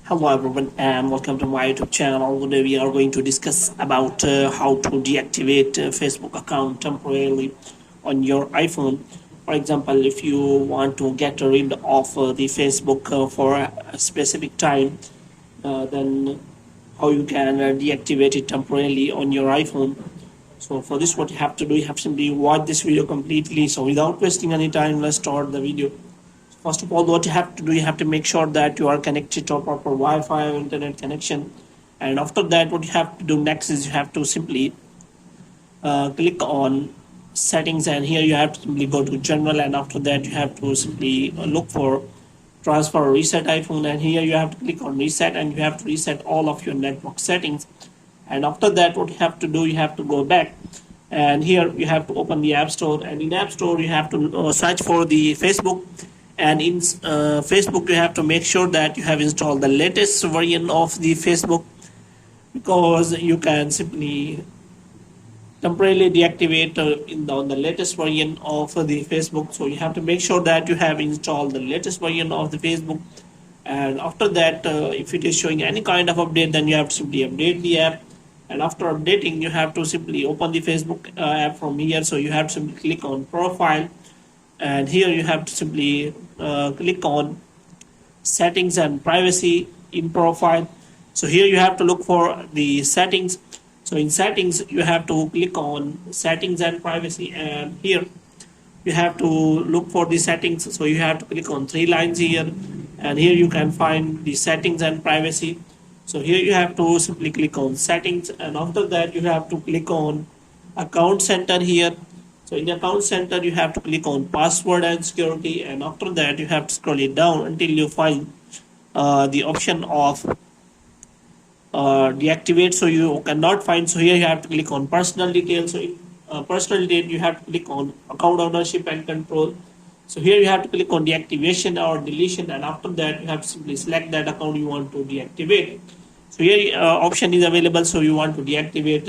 Hello everyone and welcome to my YouTube channel. Today we are going to discuss about how to deactivate Facebook account temporarily on your iPhone. For example, if you want to get rid of the Facebook for a specific time, then how you can deactivate it temporarily on your iPhone. So for this, what you have to do, you have to simply watch this video completely. So without wasting any time, let's start the video. First of all, what you have to do, you have to make sure that you are connected to a proper Wi-Fi or internet connection. And after that, what you have to do next is you have to simply click on settings, and here you have to simply go to general, and after that you have to simply look for transfer or reset iPhone, and here you have to click on reset, and you have to reset all of your network settings. And after that, what you have to do, you have to go back, and here you have to open the App Store, and in App Store you have to search for the Facebook. And in Facebook you have to make sure that you have installed the latest version of the Facebook, because you can simply temporarily deactivate on the latest version of the Facebook. So you have to make sure that you have installed the latest version of the Facebook, and after that if it is showing any kind of update, then you have to simply update the app. And after updating, you have to simply open the Facebook app from here. So you have to simply click on profile, and here you have to simply click on settings and privacy in profile. So here you have to look for the settings. So in settings you have to click on settings and privacy, and here you have to look for the settings. So you have to click on three lines here, and here you can find the settings and privacy. So here you have to simply click on settings, and after that you have to click on account center here. So in account center you have to click on password and security, and after that you have to scroll it down until you find the option of deactivate. So you cannot find, so here you have to click on personal details. So in personal detail you have to click on account ownership and control. So here you have to click on deactivation or deletion, and after that you have to simply select that account you want to deactivate. So here option is available, so you want to deactivate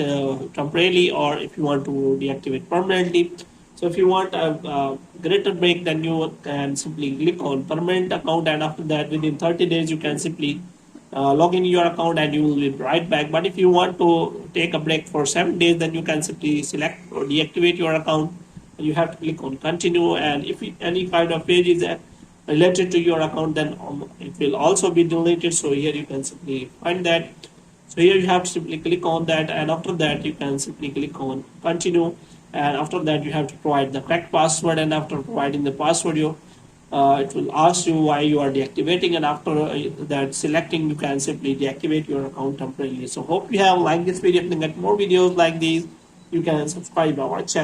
temporarily, or if you want to deactivate permanently. So if you want a greater break, then you can simply click on permanent account, and after that within 30 days you can simply log in your account and you will be right back. But if you want to take a break for 7 days, then you can simply select or deactivate your account, and you have to click on continue. And if any kind of page is related to your account, then it will also be deleted. So here you can simply find that. So here you have to simply click on that, and after that you can simply click on continue, and after that you have to provide the correct password, and after providing the password it will ask you why you are deactivating, and after that selecting, you can simply deactivate your account temporarily. So hope you have liked this video. If you get more videos like these, you can subscribe our channel.